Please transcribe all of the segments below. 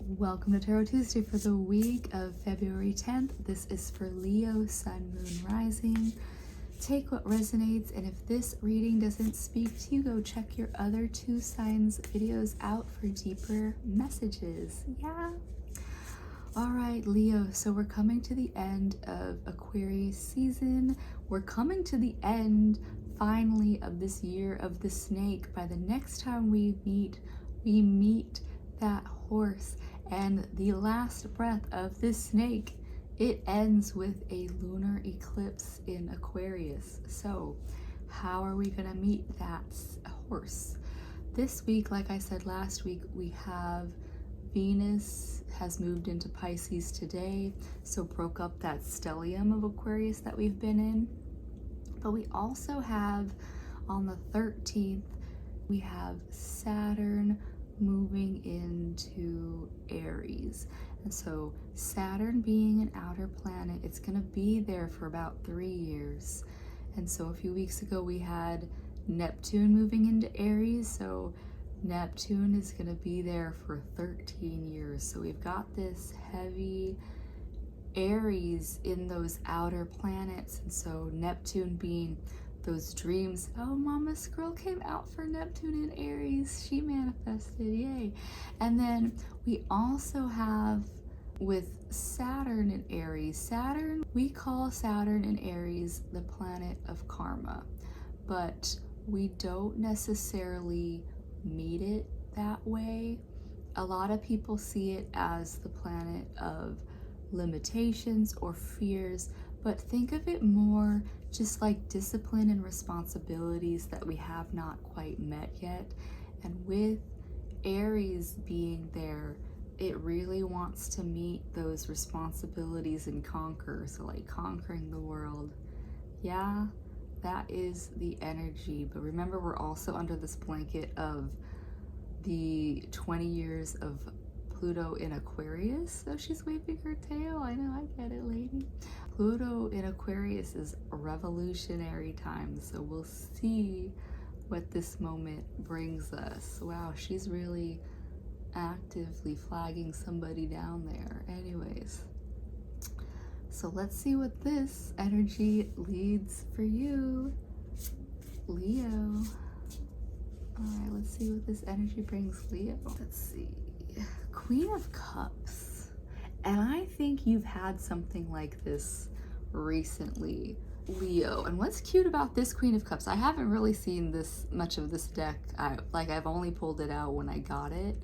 Welcome to Tarot Tuesday for the week of February 10th. This is for Leo, Sun, Moon, Rising. Take what resonates, and if this reading doesn't speak to you, go check your other two signs videos out for deeper messages. Yeah. All right, Leo, so we're coming to the end of Aquarius season. We're coming to the end, finally, of this year of the snake. By the next time we meet that horse, and the last breath of this snake, it ends with a lunar eclipse in Aquarius. So how are we going to meet that horse? This week, like I said last week, we have Venus has moved into Pisces today, so broke up that stellium of Aquarius that we've been in. But we also have, on the 13th, we have Saturn moving into Aries. And so Saturn being an outer planet, it's going to be there for about 3 years. And so a few weeks ago we had Neptune moving into Aries, so Neptune is going to be there for 13 years. So we've got this heavy Aries in those outer planets. And so Neptune being those dreams. Oh, Mama Squirrel came out for Neptune in Aries. She manifested, yay. And then we also have with Saturn in Aries. Saturn, we call Saturn in Aries the planet of karma, but we don't necessarily meet it that way. A lot of people see it as the planet of limitations or fears, but think of it more just like discipline and responsibilities that we have not quite met yet. And with Aries being there, it really wants to meet those responsibilities and conquer. So like conquering the world. Yeah, that is the energy. But remember, we're also under this blanket of the 20 years of Pluto in Aquarius. So she's waving her tail. I know, I get it, lady. Pluto in Aquarius is revolutionary time, so we'll see what this moment brings us. Wow, she's really actively flagging somebody down there. Anyways, so let's see what this energy leads for you, Leo. All right, let's see what this energy brings Leo. Let's see. Queen of Cups. And I think you've had something like this recently, Leo. And what's cute about this Queen of Cups, I haven't really seen this much of this deck. I've only pulled it out when I got it.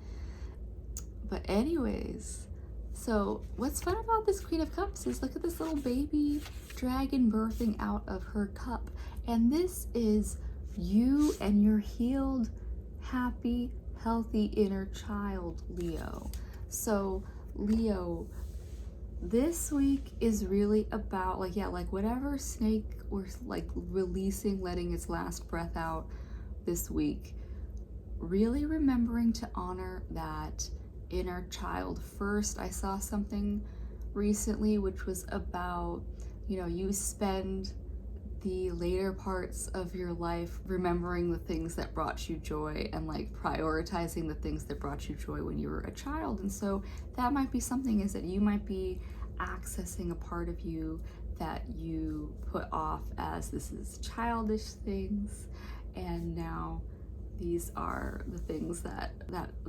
But anyways, so what's fun about this Queen of Cups is look at this little baby dragon birthing out of her cup. And this is you and your healed, happy, healthy inner child, Leo. So Leo, this week is really about like whatever snake or like releasing, letting its last breath out this week, really remembering to honor that inner child first. I saw something recently which was about, you spend the later parts of your life remembering the things that brought you joy and like prioritizing the things that brought you joy when you were a child. And so that might be something, is that you might be accessing a part of you that you put off as this is childish things, and now these are the things that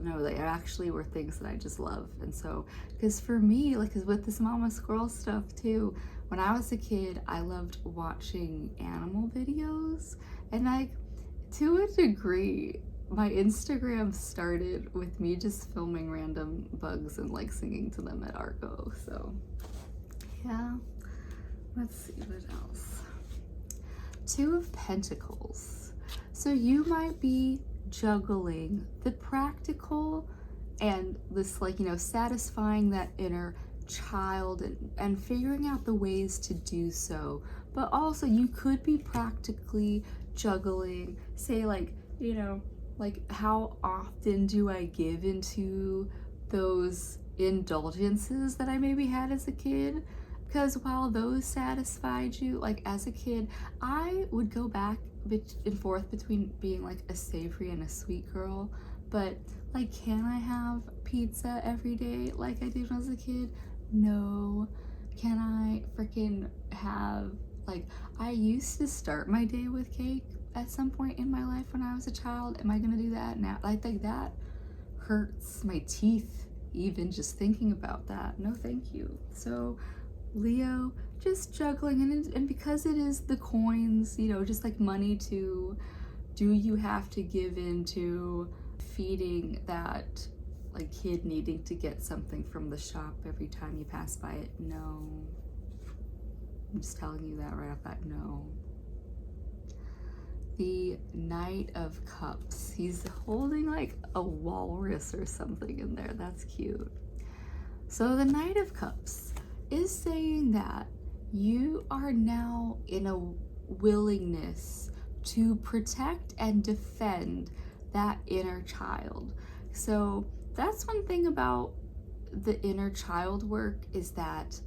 no, they actually were things that I just love. And so, because for me, like, cause with this Mama Squirrel stuff too, when I was a kid, I loved watching animal videos, and like, to a degree, my Instagram started with me just filming random bugs and like singing to them at Arco. So yeah, let's see what else. Two of Pentacles. So you might be juggling the practical and this, like, satisfying that inner child and figuring out the ways to do so. But also you could be practically juggling, say, like, like how often do I give into those indulgences that I maybe had as a kid? Because while those satisfied you, like as a kid, I would go back and forth between being like a savory and a sweet girl, but like, can I have pizza every day like I did when I was a kid? No. Can I freaking have, like, I used to start my day with cake at some point in my life when I was a child. Am I gonna do that now? I think that hurts my teeth even just thinking about that. No thank you. So Leo, just juggling, and because it is the coins, you know, just like money too, do you have to give into feeding that like kid needing to get something from the shop every time you pass by it? No. I'm just telling you that right off that, no. The Knight of Cups. He's holding like a walrus or something in there. That's cute. So the Knight of Cups is saying that you are now in a willingness to protect and defend that inner child. So that's one thing about the inner child work, is that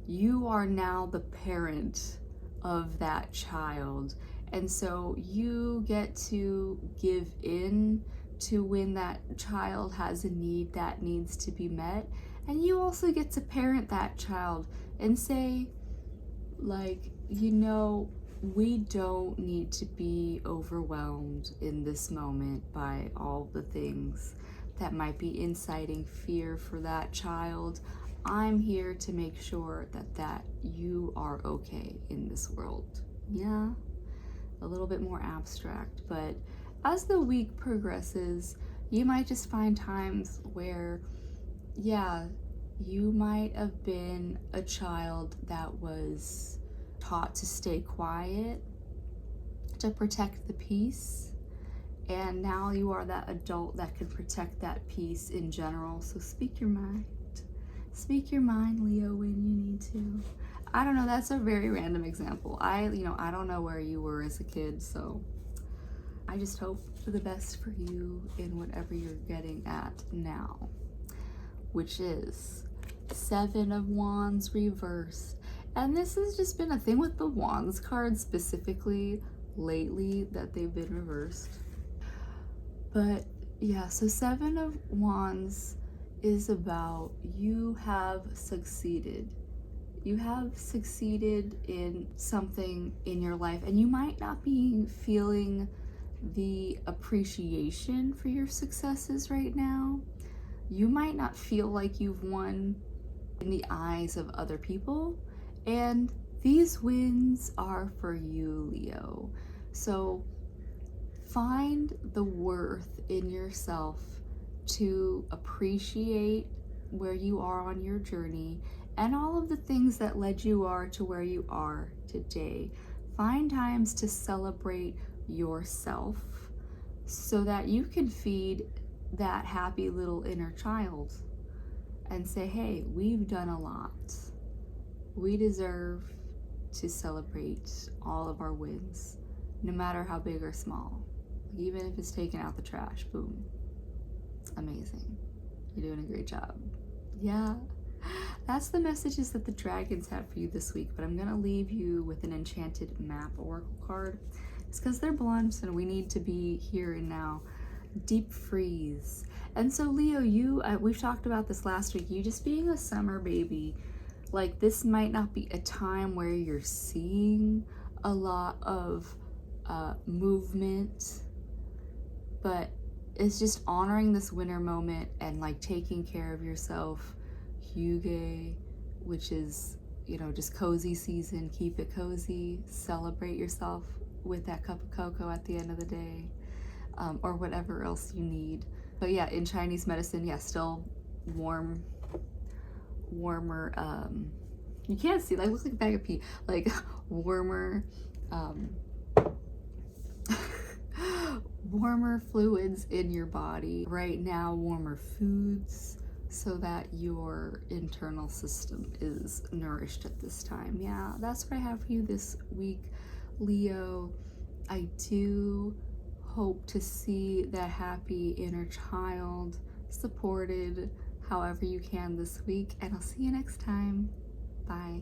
you are now the parent of that child. And so you get to give in to when that child has a need that needs to be met. And you also get to parent that child and say, like, you know, we don't need to be overwhelmed in this moment by all the things that might be inciting fear for that child. I'm here to make sure that you are okay in this world. Yeah, a little bit more abstract, but as the week progresses, you might just find times where, yeah, you might have been a child that was taught to stay quiet, to protect the peace, and now you are that adult that can protect that peace in general. So speak your mind. Speak your mind, Leo, when you need to. I don't know, that's a very random example. I don't know where you were as a kid, so I just hope for the best for you in whatever you're getting at now, which is Seven of Wands reversed. And this has just been a thing with the Wands cards specifically lately, that they've been reversed. But yeah, so Seven of Wands is about you have succeeded. You have succeeded in something in your life, and you might not be feeling the appreciation for your successes right now. You might not feel like you've won in the eyes of other people, and these wins are for you, Leo. So find the worth in yourself to appreciate where you are on your journey and all of the things that led you to where you are today. Find times to celebrate yourself so that you can feed that happy little inner child and say, hey, we've done a lot. We deserve to celebrate all of our wins, no matter how big or small. Even if it's taking out the trash, boom. Amazing. You're doing a great job. Yeah, that's the messages that the dragons have for you this week, but I'm gonna leave you with an Enchanted map oracle card. It's because they're blunt and we need to be here and now. Deep freeze. And so Leo, we've talked about this last week, you just being a summer baby, like this might not be a time where you're seeing a lot of movement, but it's just honoring this winter moment and like taking care of yourself. Hygge, which is, just cozy season, keep it cozy, celebrate yourself with that cup of cocoa at the end of the day, or whatever else you need. But yeah, in Chinese medicine, yeah, still warmer, you can't see, like, looks like a bag of pee, like warmer, warmer fluids in your body right now, warmer foods, so that your internal system is nourished at this time. Yeah, that's what I have for you this week, Leo. I do hope to see that happy inner child supported however you can this week, and I'll see you next time. Bye.